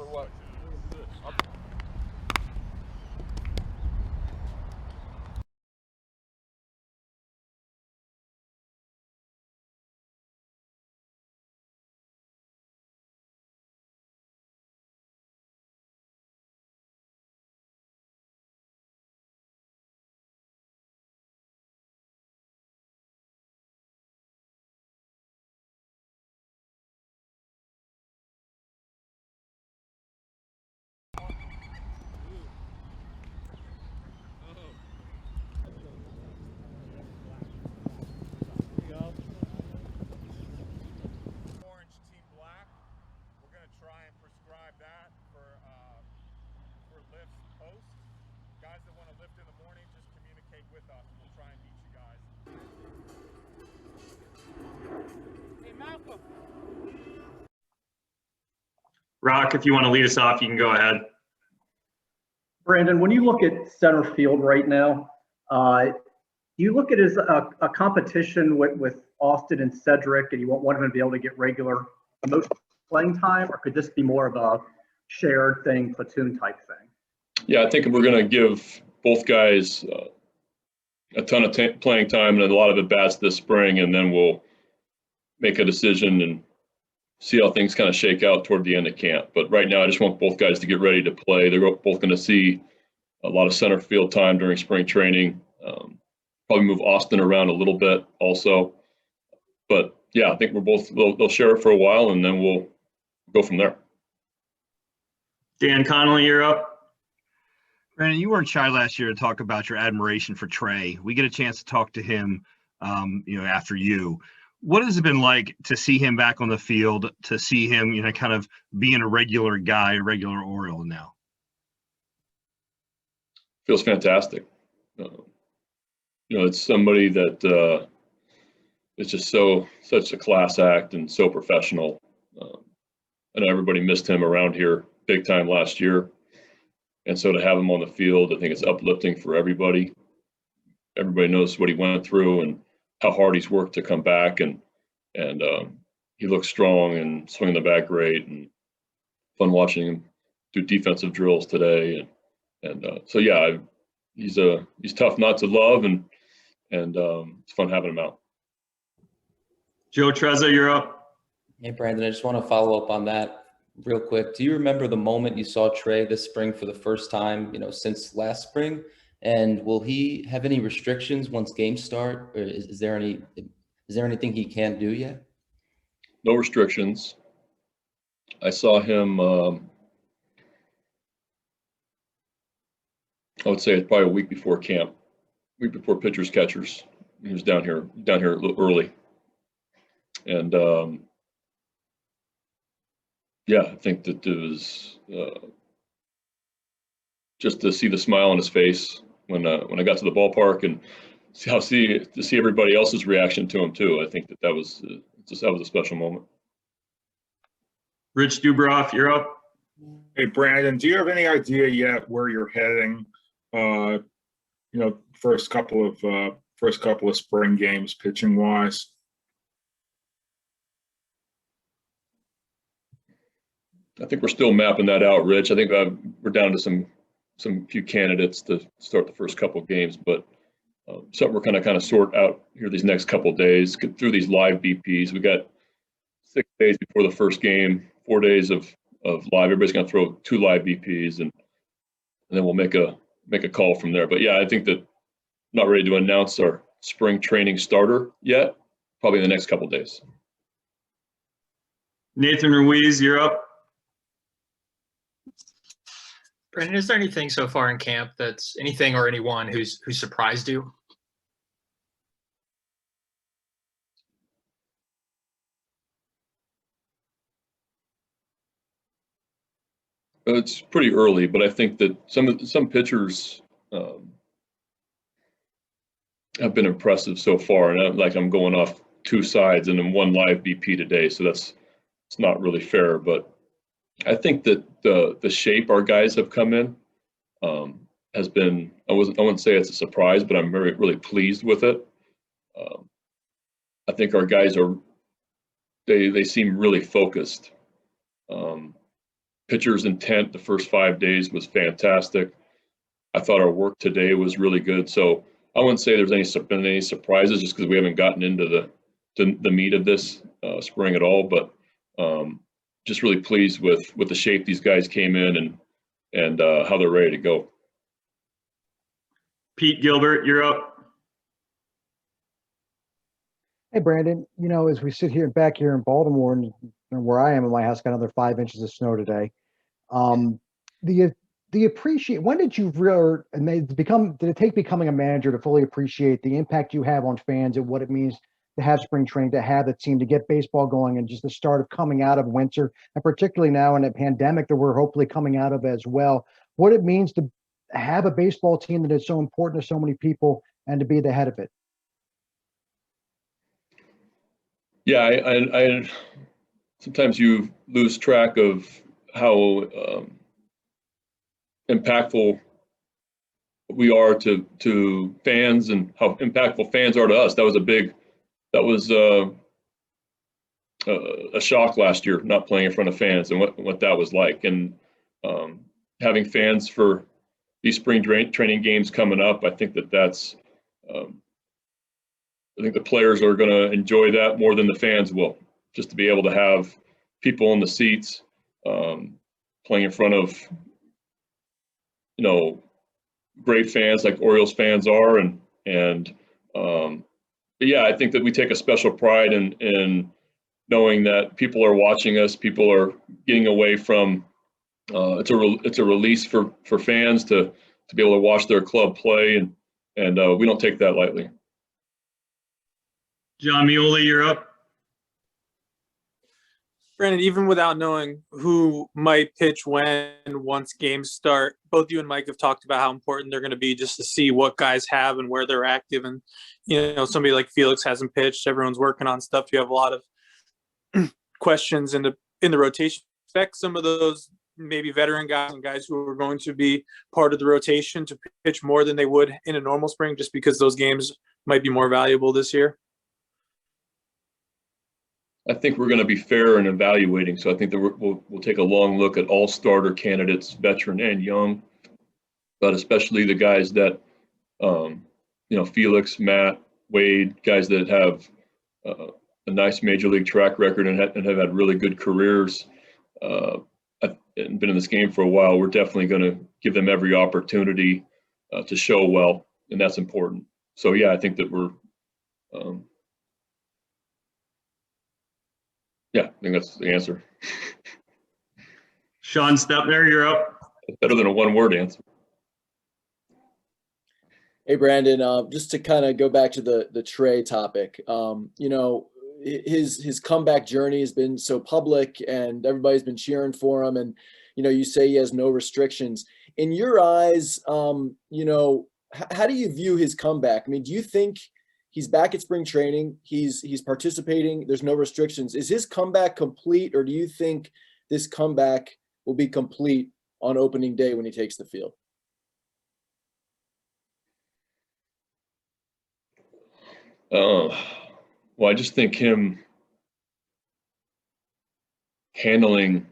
or what? Rock, if you want to lead us off, you can go ahead. Brandon, when you look at center field right now, do you look at it as a competition with Austin and Cedric, and you want one of them to be able to get regular most playing time, or could this be more of a shared thing, platoon type thing? Yeah, I think we're going to give both guys a ton of playing time and a lot of at-bats this spring, and then we'll make a decision and see how things kind of shake out toward the end of camp. But right now, I just want both guys to get ready to play. They're both going to see a lot of center field time during spring training. Probably move Austin around a little bit also. But yeah, I think they'll share it for a while, and then we'll go from there. Dan Connolly, you're up. Brandon, you weren't shy last year to talk about your admiration for Trey. We get a chance to talk to him, after you. What has it been like to see him back on the field, to see him, kind of being a regular guy, a regular Oriole now? Feels fantastic. It's somebody that is just such a class act and so professional. And everybody missed him around here big time last year. And so to have him on the field, I think it's uplifting for everybody. Everybody knows what he went through and how hard he's worked to come back, and he looks strong and swinging the bat great, and fun watching him do defensive drills today, and so yeah, he's tough not to love, and it's fun having him out. Joe Trezza, you're up. Hey Brandon, I just want to follow up on that real quick. Do you remember the moment you saw Trey this spring for the first time, since last spring? And will he have any restrictions once games start? Or is there anything he can't do yet? No restrictions. I saw him. I would say it's probably a week before camp, week before pitchers catchers. He was down here a little early, and yeah, I think that it was just to see the smile on his face when I got to the ballpark, and to see everybody else's reaction to him too. I think that was a special moment. Rich Dubroff, you're up. Hey Brandon, do you have any idea yet where you're heading? First couple of spring games pitching wise. I think we're still mapping that out, Rich. I think we're down to some few candidates to start the first couple of games, but something we're kind of sort out here these next couple of days, get through these live BPs. We got 6 days before the first game, 4 days of live. Everybody's going to throw 2 live BPs, and then we'll make a call from there. But yeah, I think that I'm not ready to announce our spring training starter yet. Probably in the next couple of days. Nathan Ruiz, you're up. Brandon, is there anything so far in camp that's anything or anyone who's surprised you? It's pretty early, but I think that some pitchers have been impressive so far, and I'm going off 2 sides and then 1 live BP today, so it's not really fair. But I think that the shape our guys have come in has been, I wouldn't say it's a surprise, but I'm really pleased with it. I think our guys they seem really focused. pitcher's intent the first 5 days was fantastic. I thought our work today was really good. So I wouldn't say there's been any surprises just because we haven't gotten into the meat of this spring at all. But just really pleased with the shape these guys came in and how they're ready to go. Pete Gilbert, you're up. Hey, Brandon, as we sit here back here in Baltimore and where I am in my house, got another 5 inches of snow today. The appreciate, when did you really, and did it take becoming a manager to fully appreciate the impact you have on fans and what it means to have spring training, to have the team, to get baseball going, and just the start of coming out of winter, and particularly now in a pandemic that we're hopefully coming out of as well, what it means to have a baseball team that is so important to so many people and to be the head of it? Yeah, I sometimes you lose track of how impactful we are to fans and how impactful fans are to us. That was a shock last year, not playing in front of fans and what that was like. And having fans for these spring training games coming up, I think that's I think the players are going to enjoy that more than the fans will, just to be able to have people in the seats playing in front of, great fans like Orioles fans are. But yeah, I think that we take a special pride in knowing that people are watching us, people are getting away from, it's a release for fans to be able to watch their club play, and we don't take that lightly. John Muley, you're up. Brandon, even without knowing who might pitch when once games start, both you and Mike have talked about how important they're going to be just to see what guys have and where they're active. And, somebody like Felix hasn't pitched. Everyone's working on stuff. You have a lot of questions in the rotation. Expect some of those maybe veteran guys and guys who are going to be part of the rotation to pitch more than they would in a normal spring, just because those games might be more valuable this year. I think we're going to be fair in evaluating. So I think that we'll take a long look at all starter candidates, veteran and young, but especially the guys that, Felix, Matt, Wade, guys that have a nice major league track record and have had really good careers and been in this game for a while. We're definitely going to give them every opportunity to show well, and that's important. So yeah, I think that we're yeah, I think that's the answer. Sean Stepner, you're up. Better than a one-word answer. Hey, Brandon, just to kind of go back to the Trey topic, his comeback journey has been so public and everybody's been cheering for him. And, you say he has no restrictions. In your eyes, how do you view his comeback? I mean, do you think he's back at spring training, he's participating, there's no restrictions? Is his comeback complete, or do you think this comeback will be complete on opening day when he takes the field? Well, I just think him handling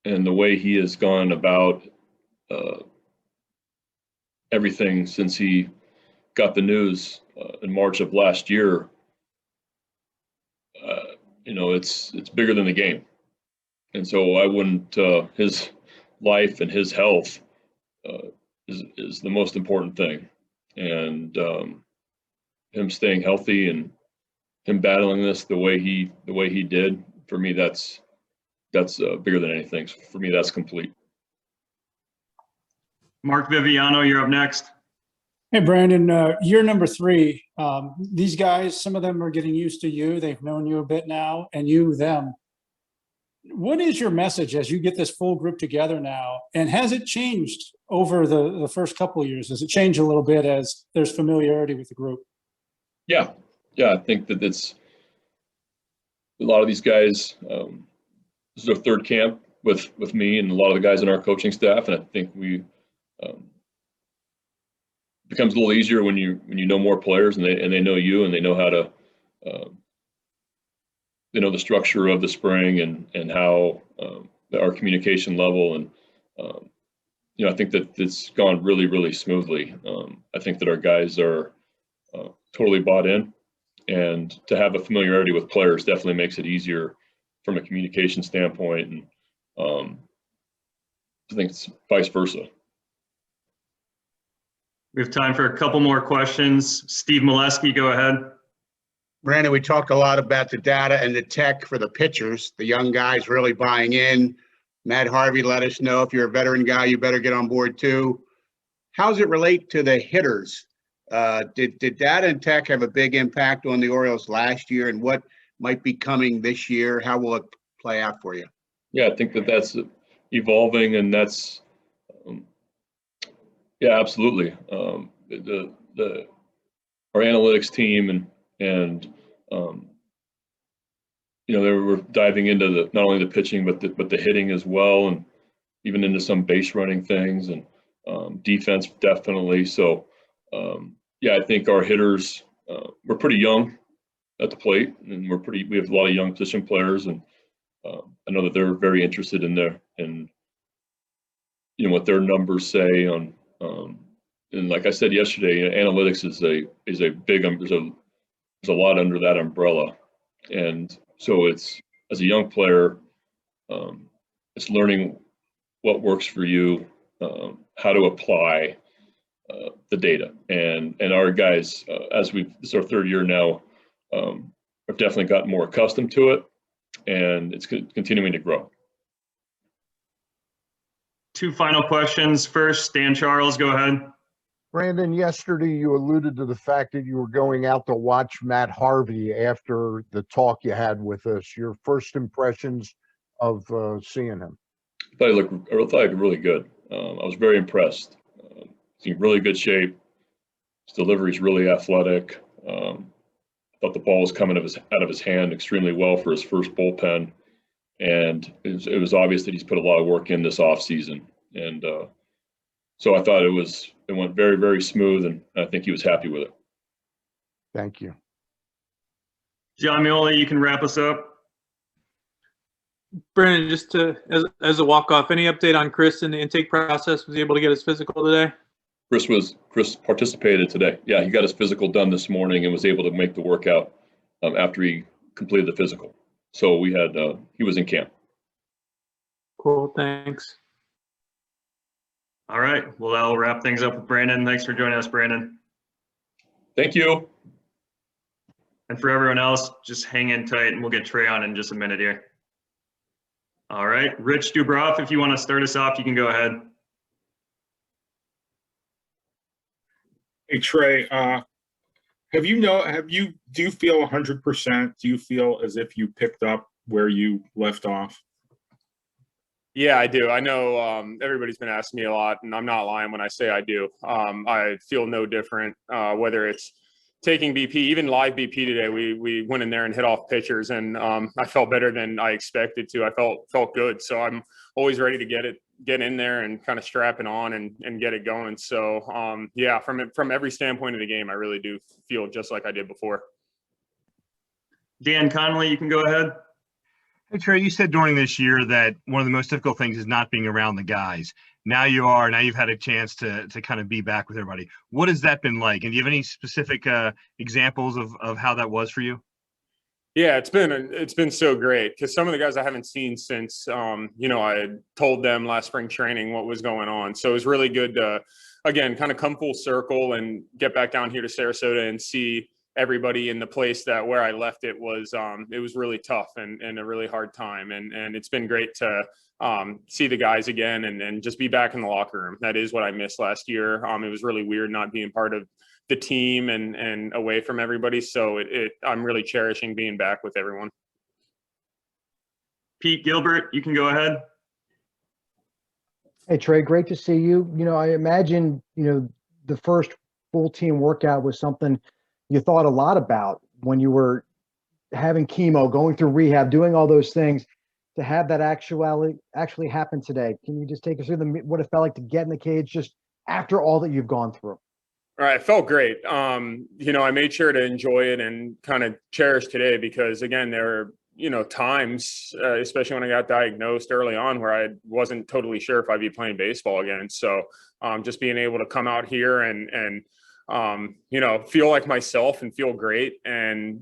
and the way he has gone about everything since he got the news in March of last year, it's bigger than the game. And so I wouldn't, his life and his health is the most important thing. And him staying healthy and him battling this the way he did, for me, that's bigger than anything. So for me, that's complete. Mark Viviano, you're up next. Hey, Brandon, year number 3. These guys, some of them are getting used to you. They've known you a bit now, and you them. What is your message as you get this full group together now? And has it changed over the first couple of years? Does it change a little bit as there's familiarity with the group? Yeah. I think that it's a lot of these guys. This is our third camp with me and a lot of the guys in our coaching staff, and I think we. Becomes a little easier when you know more players and they know you and they know how to they know the structure of the spring and how our communication level. And, I think that it's gone really, really smoothly. I think that our guys are totally bought in, and to have a familiarity with players definitely makes it easier from a communication standpoint. And I think it's vice versa. We have time for a couple more questions. Steve Molesky, go ahead. Brandon, we talked a lot about the data and the tech for the pitchers, the young guys really buying in. Matt Harvey let us know if you're a veteran guy, you better get on board too. How does it relate to the hitters? Did data and tech have a big impact on the Orioles last year, and what might be coming this year? How will it play out for you? Yeah, I think that that's evolving, and that's yeah, absolutely. Our analytics team and they were diving into not only the pitching but the hitting as well, and even into some base running things, and defense definitely. So I think our hitters, we're pretty young at the plate, and we have a lot of young position players, and I know that they're very interested in what their numbers say on. And like I said yesterday, analytics is a big, there's a lot under that umbrella. And so it's, as a young player, it's learning what works for you, how to apply the data. And our guys, this is our third year now, have definitely gotten more accustomed to it, and it's continuing to grow. Two final questions. First, Dan Charles, go ahead. Brandon, yesterday you alluded to the fact that you were going out to watch Matt Harvey after the talk you had with us. Your first impressions of seeing him? I thought he looked really good. I was very impressed. He's in really good shape. His delivery is really athletic. I thought the ball was coming out of his hand extremely well for his first bullpen. And it was obvious that he's put a lot of work in this offseason. And so I thought it went very, very smooth, and I think he was happy with it. Thank you. John Miola, you can wrap us up. Brandon, just as a walk-off, any update on Chris in the intake process? Was he able to get his physical today? Chris participated today. Yeah, he got his physical done this morning and was able to make the workout after he completed the physical. So he was in camp. Cool, thanks. All right, well, that'll wrap things up with Brandon. Thanks for joining us, Brandon. Thank you. And for everyone else, just hang in tight, and we'll get Trey on in just a minute here. All right, Rich Dubroff, if you want to start us off, you can go ahead. Hey, Trey, do you feel 100%? Do you feel as if you picked up where you left off? Yeah, I do. I know everybody's been asking me a lot, and I'm not lying when I say I do. I feel no different, whether it's taking BP, even live BP today. We went in there and hit off pitchers, and I felt better than I expected to. I felt good. So I'm always ready to get in there and kind of strap it on and get it going. So yeah, from every standpoint of the game, I really do feel just like I did before. Dan Connolly, you can go ahead. Hey, Trey, you said during this year that one of the most difficult things is not being around the guys. Now you've had a chance to kind of be back with everybody. What has that been like? And do you have any specific examples of how that was for you? Yeah, it's been so great, because some of the guys I haven't seen since, I had told them last spring training what was going on. So it was really good to, again, kind of come full circle and get back down here to Sarasota and see everybody in the place where I left it was really tough and a really hard time. And it's been great to see the guys again and just be back in the locker room. That is what I missed last year. It was really weird not being part of the team and away from everybody. So I'm really cherishing being back with everyone. Pete Gilbert, you can go ahead. Hey, Trey, great to see you. I imagine, the first full team workout was something you thought a lot about when you were having chemo, going through rehab, doing all those things. To have that actually happen today, can you just take us through what it felt like to get in the cage just after all that you've gone through? All right, it felt great. I made sure to enjoy it and kind of cherish today, because again, there times, especially when I got diagnosed early on, where I wasn't totally sure if I'd be playing baseball again. So just being able to come out here and feel like myself and feel great and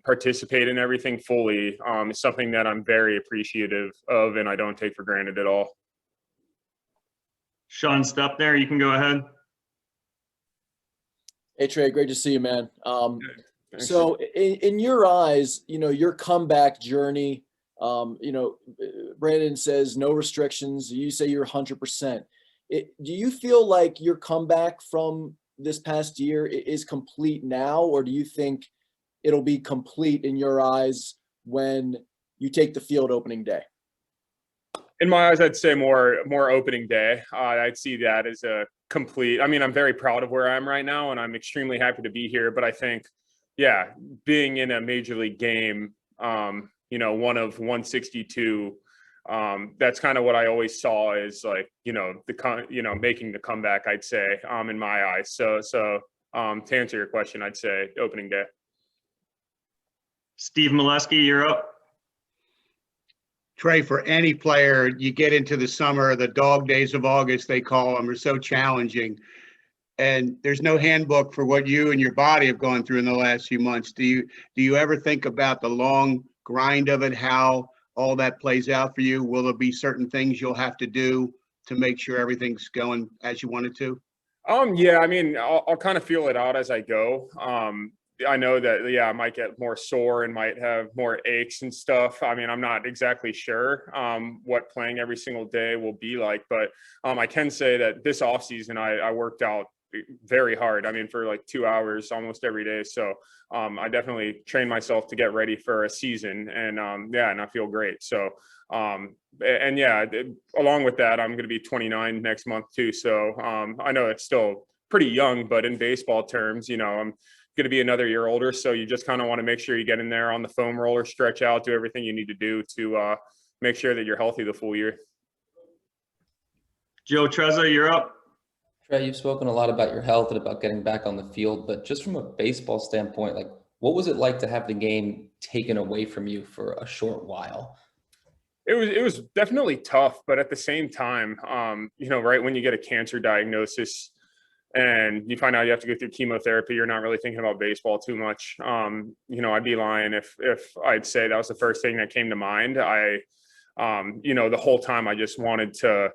participate in everything fully is something that I'm very appreciative of, and I don't take for granted at all. Sean, stop there. You can go ahead. Hey, Trey, great to see you, man. So in your eyes, your comeback journey, Brandon says no restrictions. You say you're 100%. Do you feel like your comeback from this past year is complete now, or do you think it'll be complete in your eyes when you take the field opening day? In my eyes, I'd say more opening day. I'd see that as a complete. I mean, I'm very proud of where I am right now, and I'm extremely happy to be here. But I think, yeah, being in a major league game, one of 162, that's kind of what I always saw as like, making the comeback, I'd say, in my eyes. So to answer your question, I'd say opening day. Steve Molesky, you're up. Trey, for any player, you get into the summer, the dog days of August, they call them, are so challenging. And there's no handbook for what you and your body have gone through in the last few months. Do you ever think about the long grind of it, how all that plays out for you? Will there be certain things you'll have to do to make sure everything's going as you want it to? Yeah, I mean, I'll kind of feel it out as I go. I know that, yeah, I might get more sore and might have more aches and stuff. I mean, I'm not exactly sure what playing every single day will be like, but I can say that this offseason I worked out very hard. I mean, for like 2 hours almost every day. So I definitely trained myself to get ready for a season, and and I feel great. So along with that, I'm going to be 29 next month too. So I know it's still pretty young, but in baseball terms, I'm going to be another year older. So you just kind of want to make sure you get in there on the foam roller, stretch out, do everything you need to do to make sure that you're healthy the full year. Joe Trezza, you're up. Trey, you've spoken a lot about your health and about getting back on the field, but just from a baseball standpoint, like, what was it like to have the game taken away from you for a short while? It was definitely tough, but at the same time, right when you get a cancer diagnosis and you find out you have to go through chemotherapy, you're not really thinking about baseball too much. I'd be lying if I'd say that was the first thing that came to mind. The whole time I just wanted to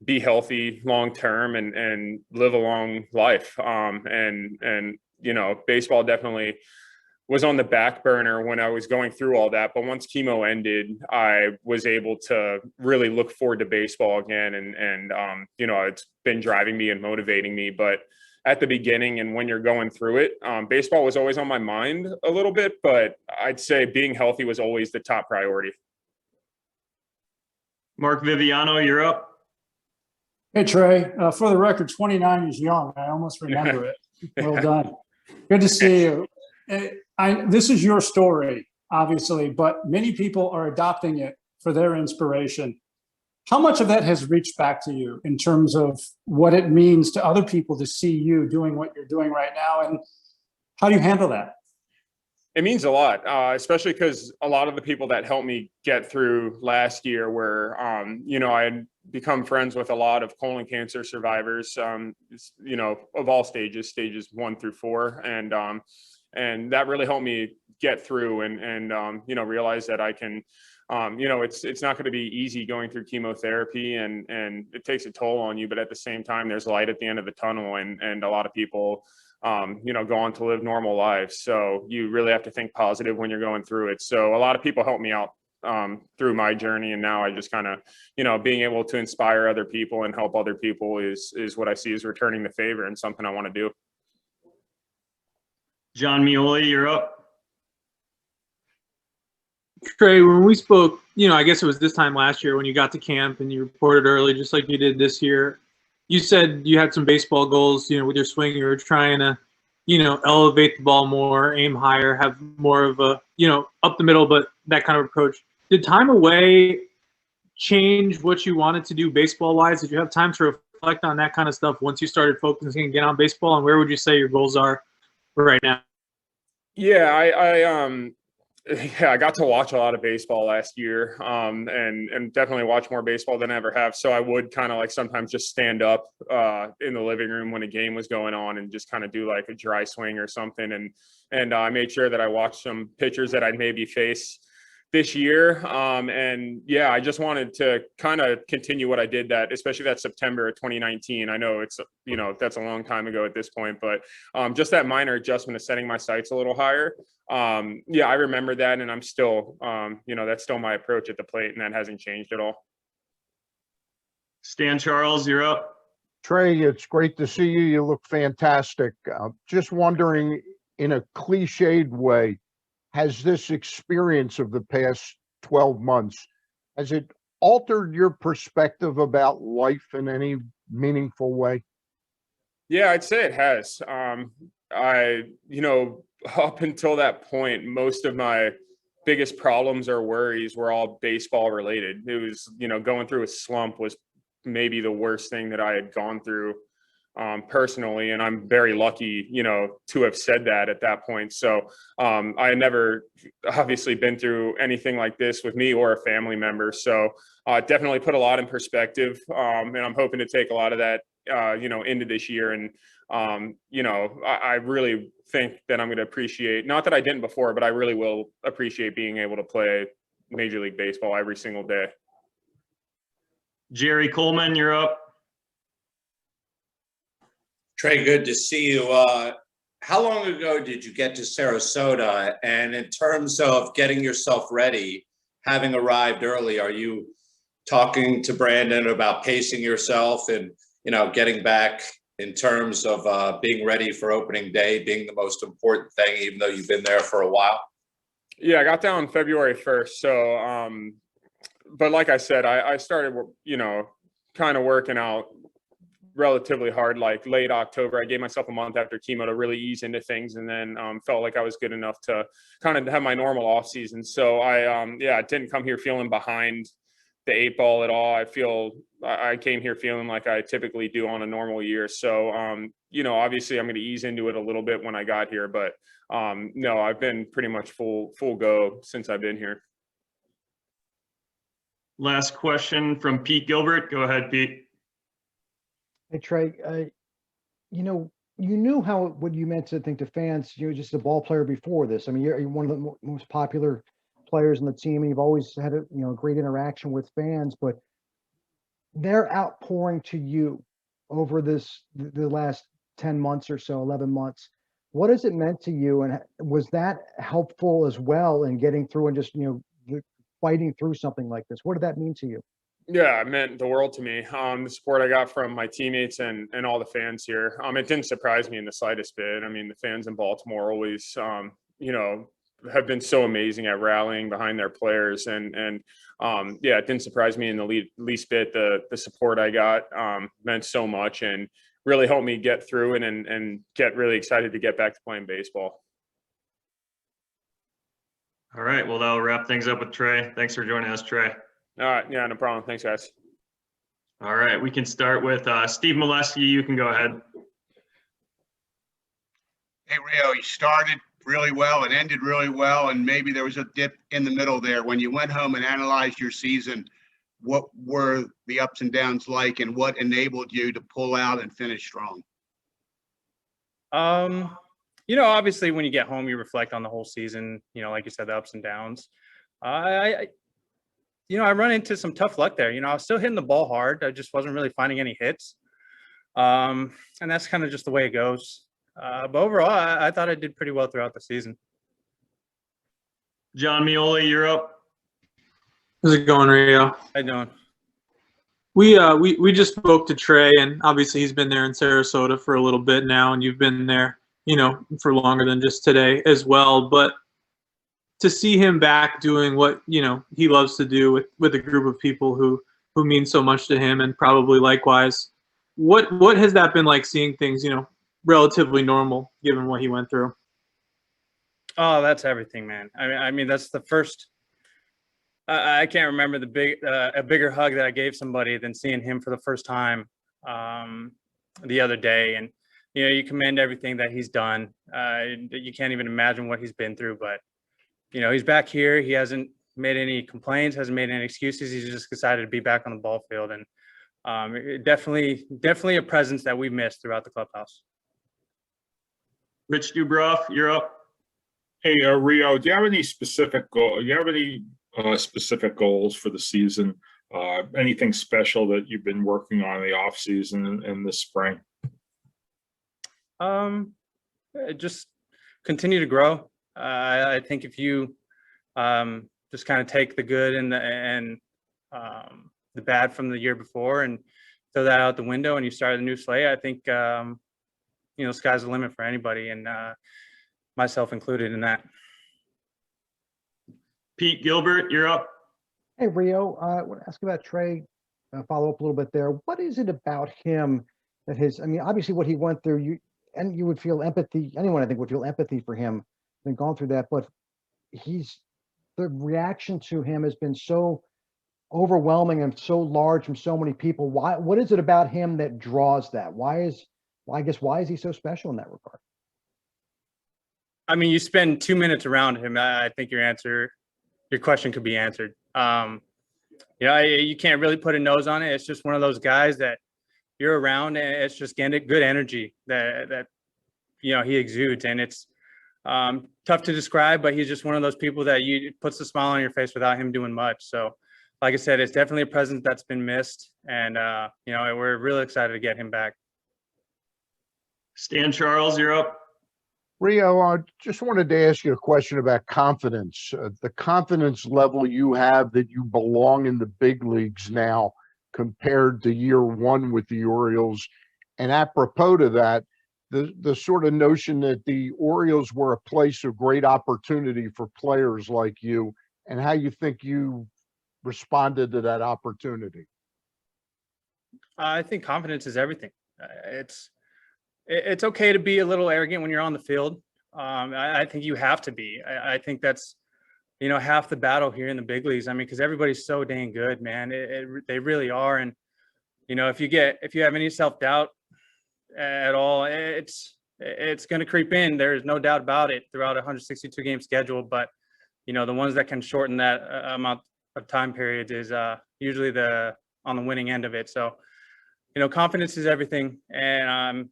be healthy long term and live a long life. Baseball definitely was on the back burner when I was going through all that. But once chemo ended, I was able to really look forward to baseball again. And it's been driving me and motivating me. But at the beginning and when you're going through it, baseball was always on my mind a little bit, but I'd say being healthy was always the top priority. Mark Viviano, you're up. Hey, Trey, for the record, 29 is young. I almost remember it. Well done. Good to see you. This is your story, obviously, but many people are adopting it for their inspiration. How much of that has reached back to you in terms of what it means to other people to see you doing what you're doing right now? And how do you handle that? It means a lot, especially because a lot of the people that helped me get through last year were, I had become friends with a lot of colon cancer survivors, of all stages 1 through 4. And that really helped me get through and realize that I can, it's not going to be easy going through chemotherapy and it takes a toll on you, but at the same time, there's light at the end of the tunnel and a lot of people, go on to live normal lives. So you really have to think positive when you're going through it. So a lot of people helped me out through my journey. And now I just kind of, being able to inspire other people and help other people is what I see as returning the favor and something I want to do. John Mioli, you're up. Trey, when we spoke, I guess it was this time last year when you got to camp and you reported early, just like you did this year. You said you had some baseball goals, with your swing. You were trying to, elevate the ball more, aim higher, have more of a, up the middle, but that kind of approach. Did time away change what you wanted to do baseball-wise? Did you have time to reflect on that kind of stuff once you started focusing again on baseball? And where would you say your goals are right now? Yeah, Yeah, I got to watch a lot of baseball last year, and definitely watch more baseball than I ever have. So I would kind of like sometimes just stand up in the living room when a game was going on and just kind of do like a dry swing or something. And I made sure that I watched some pitchers that I'd maybe face this year. And yeah, I just wanted to kind of continue what I did especially that September of 2019. I know it's, that's a long time ago at this point, but just that minor adjustment of setting my sights a little higher. Yeah, I remember that, and I'm still, that's still my approach at the plate, and that hasn't changed at all. Stan Charles, you're up. Trey, it's great to see you. You look fantastic. Just wondering, in a cliched way, has this experience of the past 12 months, has it altered your perspective about life in any meaningful way? Yeah, I'd say it has. Up until that point, most of my biggest problems or worries were all baseball related. It was, going through a slump was maybe the worst thing that I had gone through personally. And I'm very lucky, to have said that at that point. So I had never obviously been through anything like this with me or a family member. So definitely put a lot in perspective. And I'm hoping to take a lot of that, into this year. And, I really think that I'm going to appreciate, not that I didn't before, but I really will appreciate being able to play Major League Baseball every single day. Jerry Coleman, you're up. Trey, good to see you. How long ago did you get to Sarasota? And in terms of getting yourself ready, having arrived early, are you talking to Brandon about pacing yourself and, getting back in terms of being ready for opening day being the most important thing, even though you've been there for a while? Yeah, I got down February 1st. So, but like I said, I started, kind of working out relatively hard, like late October. I gave myself a month after chemo to really ease into things, and then felt like I was good enough to kind of have my normal off season. So I didn't come here feeling behind the 8 ball at all. I came here feeling like I typically do on a normal year. So, obviously I'm going to ease into it a little bit when I got here, but no, I've been pretty much full go since I've been here. Last question from Pete Gilbert. Go ahead, Pete. Hey, Trey, you knew what you meant to think to fans, just a ball player before this. I mean, you're one of the most popular players in the team, and you've always had a great interaction with fans, but they're outpouring to you over the last 10 months or so, 11 months. What has it meant to you, and was that helpful as well in getting through and just fighting through something like this? What did that mean to you? Yeah, it meant the world to me. The support I got from my teammates and all the fans here. It didn't surprise me in the slightest bit. I mean, the fans in Baltimore always, have been so amazing at rallying behind their players. And yeah, it didn't surprise me in the least bit. The support I got meant so much and really helped me get through it and get really excited to get back to playing baseball. All right. Well, that'll wrap things up with Trey. Thanks for joining us, Trey. All right. Yeah, no problem. Thanks, guys. All right. We can start with Steve Molesky. You can go ahead. Hey, Rio, you started really well and ended really well, and maybe there was a dip in the middle there. When you went home and analyzed your season, what were the ups and downs like, and what enabled you to pull out and finish strong? Obviously when you get home, you reflect on the whole season, like you said, the ups and downs. I run into some tough luck there. I was still hitting the ball hard. I just wasn't really finding any hits. And that's kind of just the way it goes. But overall, I thought I did pretty well throughout the season. John Mioli, you're up. How's it going, Rio? How you doing? We just spoke to Trey, and obviously he's been there in Sarasota for a little bit now, and you've been there, for longer than just today as well. But to see him back doing what he loves to do with a group of people who mean so much to him, and probably likewise, what has that been like, seeing things relatively normal given what he went through? Oh, that's everything, man. I mean that's the first. I can't remember a bigger hug that I gave somebody than seeing him for the first time the other day. And you commend everything that he's done. You can't even imagine what he's been through, but he's back here. He hasn't made any complaints, hasn't made any excuses. He's just excited to be back on the ball field. And definitely a presence that we've missed throughout the clubhouse. Rich Dubroff, you're up. Hey, Rio, do you have any specific specific goals for the season? Anything special that you've been working on in the off season and this spring? Just continue to grow. I think if you just kind of take the good and the bad from the year before and throw that out the window and you start a new slate, I think sky's the limit for anybody, and myself included in that. Pete Gilbert, you're up. Hey, Rio, I want to ask about Trey, follow up a little bit there. What is it about him that obviously what he went through, you would feel empathy, anyone I think would feel empathy for him and gone through that, but the reaction to him has been so overwhelming and so large from so many people. What is it about him that draws that? Why is he so special in that regard? I mean, you spend 2 minutes around him, I think your question could be answered. You can't really put a nose on it. It's just one of those guys that you're around, and it's just getting good energy that he exudes, and it's tough to describe, but he's just one of those people that puts a smile on your face without him doing much. So, like I said, it's definitely a presence that's been missed, and we're really excited to get him back. Stan Charles, you're up. Rio, I just wanted to ask you a question about confidence. The confidence level you have that you belong in the big leagues now compared to year one with the Orioles. And apropos to that, the sort of notion that the Orioles were a place of great opportunity for players like you, and how you think you responded to that opportunity. I think confidence is everything. It's okay to be a little arrogant when you're on the field. I think you have to be. I think that's, half the battle here in the big leagues. I mean, because everybody's so dang good, man. They really are. And, if you have any self-doubt at all, it's going to creep in. There's no doubt about it throughout a 162 game schedule. But, the ones that can shorten that amount of time periods is usually on the winning end of it. So, confidence is everything. And I'm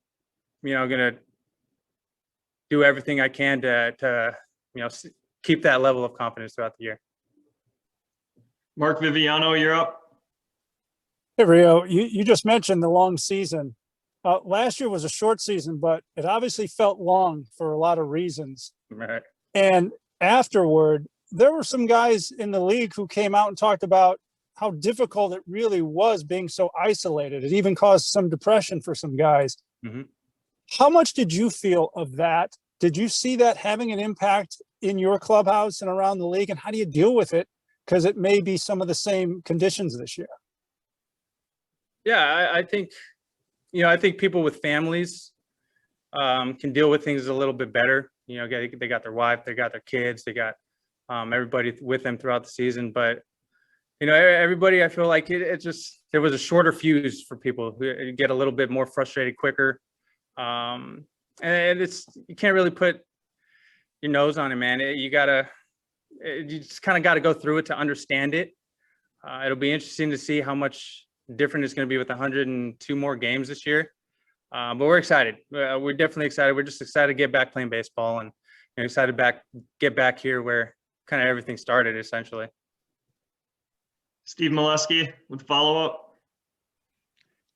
going to do everything I can to keep that level of confidence throughout the year. Mark Viviano, you're up. Hey, Rio, you just mentioned the long season. Last year was a short season, but it obviously felt long for a lot of reasons. Right. And afterward, there were some guys in the league who came out and talked about how difficult it really was being so isolated. It even caused some depression for some guys. Mm-hmm. How much did you feel of that? Did you see that having an impact in your clubhouse and around the league? And how do you deal with it? Because it may be some of the same conditions this year. Yeah, I think, I think people with families can deal with things a little bit better. They got their wife, they got their kids, they got everybody with them throughout the season. But, everybody, I feel like there was a shorter fuse for people who get a little bit more frustrated quicker. And you can't really put your nose on it, man. You just kind of got to go through it to understand it. It'll be interesting to see how much different it's going to be with 102 more games this year. But we're excited. We're definitely excited. We're just excited to get back playing baseball and excited to get back here where kind of everything started, essentially. Steve Molesky with follow-up.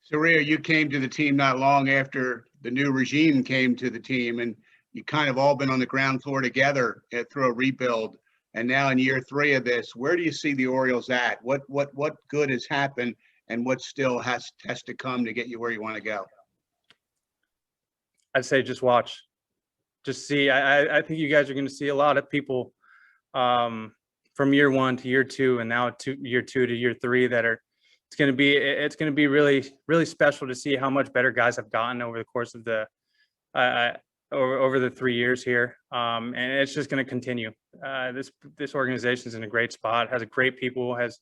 So, Rio, you came to the team not long after the new regime came to the team, and you kind of all been on the ground floor together through a rebuild. And now in year 3 of this, where do you see the Orioles at? What good has happened, and what still has to come to get you where you want to go? I'd say just watch, just see. I think you guys are going to see a lot of people from year 1 to year 2, and now year 2 to year 3 that are. It's going to be really, really special to see how much better guys have gotten over the course of over the 3 years here. And it's just going to continue. This organization is in a great spot, has a great people, has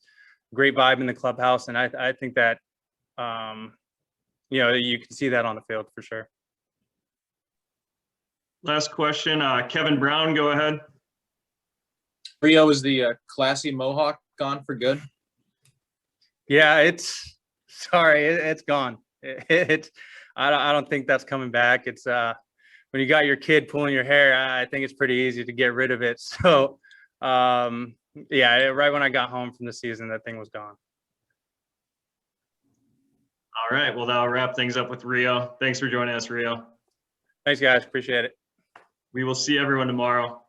great vibe in the clubhouse. And I think that, you can see that on the field for sure. Last question, Kevin Brown, go ahead. Rio, is the classy mohawk gone for good? Yeah, it's gone. I don't think that's coming back. It's when you got your kid pulling your hair, I think it's pretty easy to get rid of it. So yeah, right when I got home from the season, that thing was gone. All right. Well, that'll wrap things up with Rio. Thanks for joining us, Rio. Thanks, guys. Appreciate it. We will see everyone tomorrow.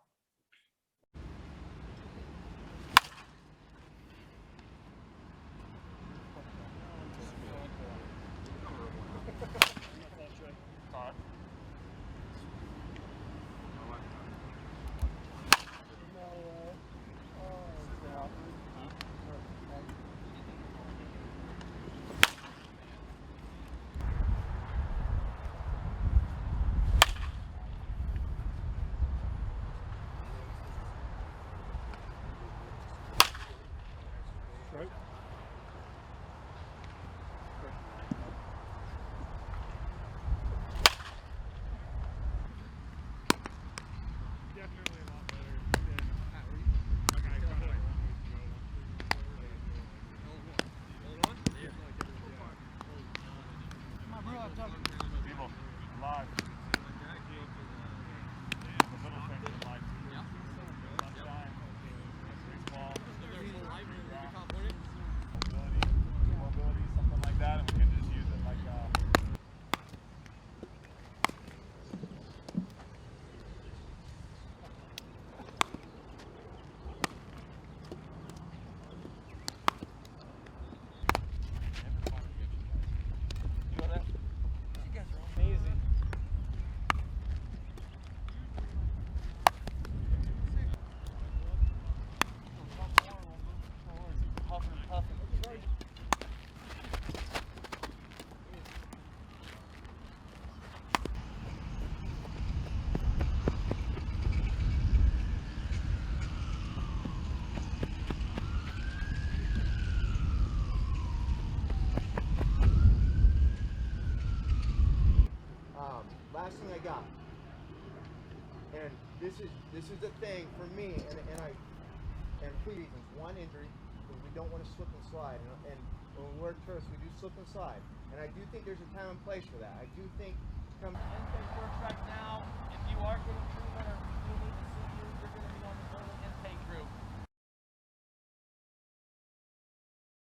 Last thing I got, and this is the thing for me, and two reasons. One, injury, because we don't want to slip and slide, and when we work turfs, we do slip and slide, and I do think there's a time and place for that. I do think come right now.